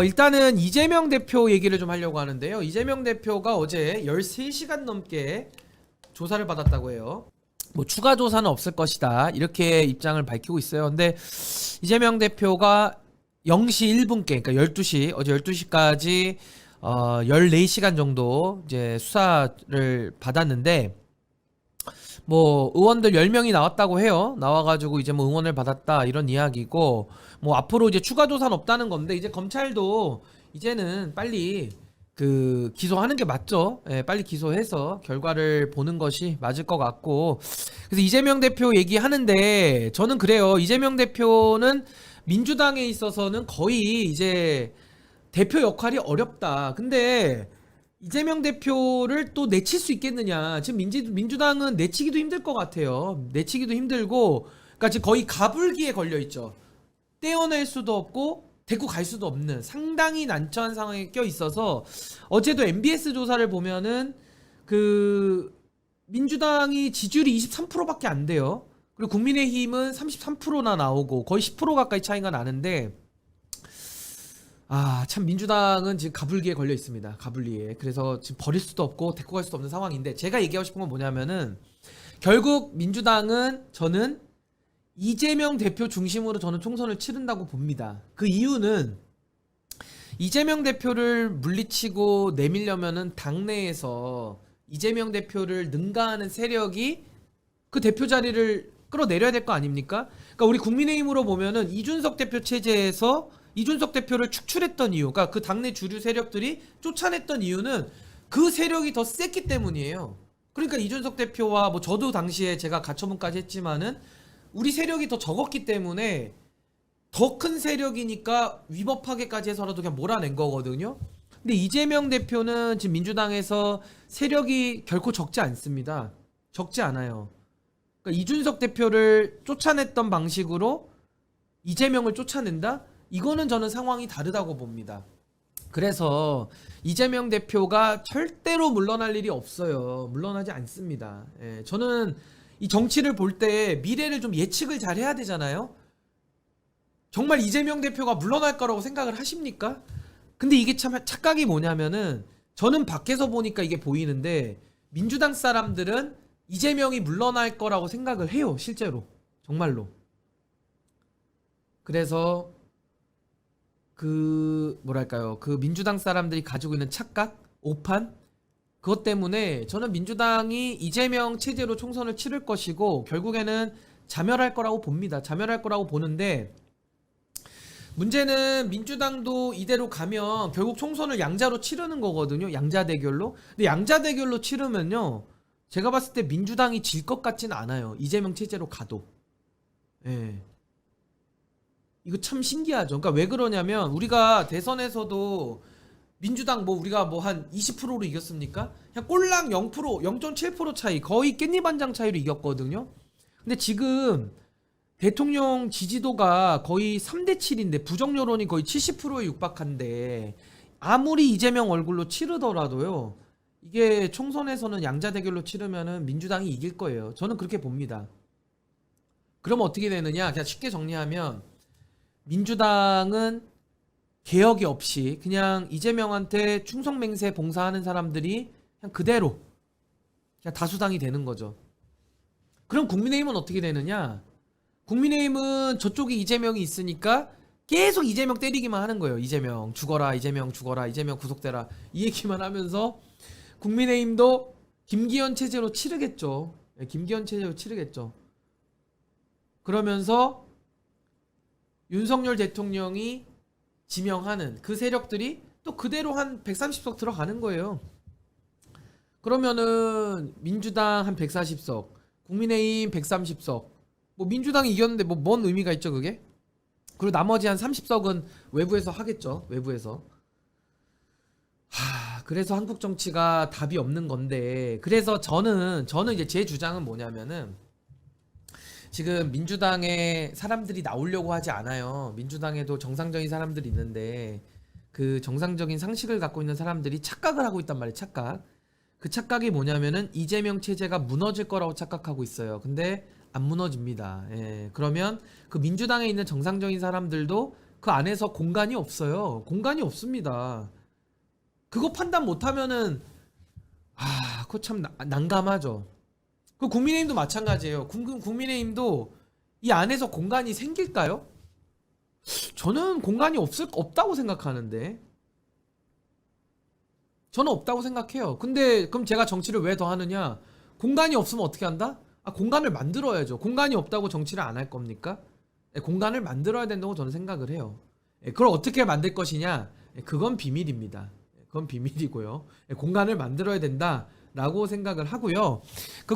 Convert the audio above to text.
일단은 이재명 대표 얘기를 좀 하려고 하는데요. 이재명 대표가 어제 13시간 넘게 조사를 받았다고 해요. 뭐 추가 조사는 없을 것이다, 이렇게 입장을 밝히고 있어요. 근데 이재명 대표가 0시 1분께, 그러니까 12시, 어제 12시까지 14시간 정도 이제 수사를 받았는데, 뭐 의원들 10명이 나왔다고 해요. 나와가지고 이제 뭐 응원을 받았다, 이런 이야기고, 뭐 앞으로 이제 추가 조사는 없다는 건데, 이제 검찰도 이제는 빨리 그 기소하는 게 맞죠. 예, 빨리 기소해서 결과를 보는 것이 맞을 것 같고. 그래서 이재명 대표 얘기하는데, 저는 그래요. 이재명 대표는 민주당에 있어서는 거의 이제 대표 역할이 어렵다. 근데 이재명 대표를 또 내칠 수 있겠느냐. 지금 민주당은 내치기도 힘들 것 같아요. 내치기도 힘들고, 그러니까 지금 거의 가불기에 걸려 있죠. 떼어낼 수도 없고 데리고 갈 수도 없는 상당히 난처한 상황에 껴 있어서, 어제도 MBS 조사를 보면은 그 민주당이 지지율이 23%밖에 안 돼요. 그리고 국민의힘은 33%나 나오고 거의 10% 가까이 차이가 나는데, 참 민주당은 지금 가불기에 걸려 있습니다. 가불기에. 그래서 지금 버릴 수도 없고 데리고 갈 수도 없는 상황인데, 제가 얘기하고 싶은 건 뭐냐면은, 결국 민주당은, 저는 이재명 대표 중심으로 저는 총선을 치른다고 봅니다. 그 이유는, 이재명 대표를 물리치고 내밀려면은 당내에서 이재명 대표를 능가하는 세력이 그 대표 자리를 끌어내려야 될 거 아닙니까? 그러니까 우리 국민의힘으로 보면은 이준석 대표 체제에서 이준석 대표를 축출했던 이유, 그러니까 그 당내 주류 세력들이 쫓아냈던 이유는 그 세력이 더 셌기 때문이에요. 그러니까 이준석 대표와, 뭐 저도 당시에 제가 가처분까지 했지만은 우리 세력이 더 적었기 때문에, 더 큰 세력이니까 위법하게까지 해서라도 그냥 몰아낸 거거든요. 근데 이재명 대표는 지금 민주당에서 세력이 결코 적지 않습니다. 적지 않아요. 그러니까 이준석 대표를 쫓아냈던 방식으로 이재명을 쫓아낸다? 이거는 저는 상황이 다르다고 봅니다. 그래서 이재명 대표가 절대로 물러날 일이 없어요. 물러나지 않습니다. 예, 저는 이 정치를 볼 때 미래를 좀 예측을 잘 해야 되잖아요. 정말 이재명 대표가 물러날 거라고 생각을 하십니까? 근데 이게 참 착각이 뭐냐면은, 저는 밖에서 보니까 이게 보이는데, 민주당 사람들은 이재명이 물러날 거라고 생각을 해요. 실제로. 정말로. 그래서 그 뭐랄까요, 그 민주당 사람들이 가지고 있는 착각, 오판, 그것 때문에 저는 민주당이 이재명 체제로 총선을 치를 것이고 결국에는 자멸할 거라고 봅니다. 자멸할 거라고 보는데, 문제는 민주당도 이대로 가면 결국 총선을 양자로 치르는 거거든요. 양자 대결로. 근데 양자 대결로 치르면요, 제가 봤을 때 민주당이 질 것 같지는 않아요. 이재명 체제로 가도. 예. 이거 참 신기하죠. 그러니까 왜 그러냐면, 우리가 대선에서도 민주당 뭐 우리가 뭐 한 20%로 이겼습니까? 그냥 꼴랑 0%, 0.7% 차이, 거의 깻잎 한 장 차이로 이겼거든요. 근데 지금 대통령 지지도가 거의 3대 7인데 부정 여론이 거의 70%에 육박한데, 아무리 이재명 얼굴로 치르더라도요, 이게 총선에서는 양자 대결로 치르면은 민주당이 이길 거예요. 저는 그렇게 봅니다. 그러면 어떻게 되느냐? 그냥 쉽게 정리하면, 민주당은 개혁이 없이 그냥 이재명한테 충성맹세 봉사하는 사람들이 그냥 그대로 그냥 다수당이 되는 거죠. 그럼 국민의힘은 어떻게 되느냐? 국민의힘은 저쪽에 이재명이 있으니까 계속 이재명 때리기만 하는 거예요. 이재명 죽어라, 이재명 죽어라, 이재명 구속되라, 이 얘기만 하면서 국민의힘도 김기현 체제로 치르겠죠. 네, 김기현 체제로 치르겠죠. 그러면서 윤석열 대통령이 지명하는 그 세력들이 또 그대로 한 130석 들어가는 거예요. 그러면은 민주당 한 140석, 국민의힘 130석, 뭐 민주당이 이겼는데 뭐 뭔 의미가 있죠 그게? 그리고 나머지 한 30석은 외부에서 하겠죠. 외부에서. 그래서 한국 정치가 답이 없는 건데, 그래서 저는 이제 제 주장은 뭐냐면은, 지금 민주당에 사람들이 나오려고 하지 않아요. 민주당에도 정상적인 사람들이 있는데, 그 정상적인 상식을 갖고 있는 사람들이 착각을 하고 있단 말이에요. 착각. 그 착각이 뭐냐면은 이재명 체제가 무너질 거라고 착각하고 있어요. 근데 안 무너집니다. 예. 그러면 그 민주당에 있는 정상적인 사람들도 그 안에서 공간이 없어요. 공간이 없습니다. 그거 판단 못하면은 그거 참 난감하죠. 그 국민의힘도 마찬가지예요. 국민의힘도 이 안에서 공간이 생길까요? 저는 공간이 없다고 생각하는데. 저는 없다고 생각해요. 근데 그럼 제가 정치를 왜 더 하느냐? 공간이 없으면 어떻게 한다? 공간을 만들어야죠. 공간이 없다고 정치를 안 할 겁니까? 공간을 만들어야 된다고 저는 생각을 해요. 그걸 어떻게 만들 것이냐? 그건 비밀입니다. 그건 비밀이고요. 공간을 만들어야 된다라고 생각을 하고요. 그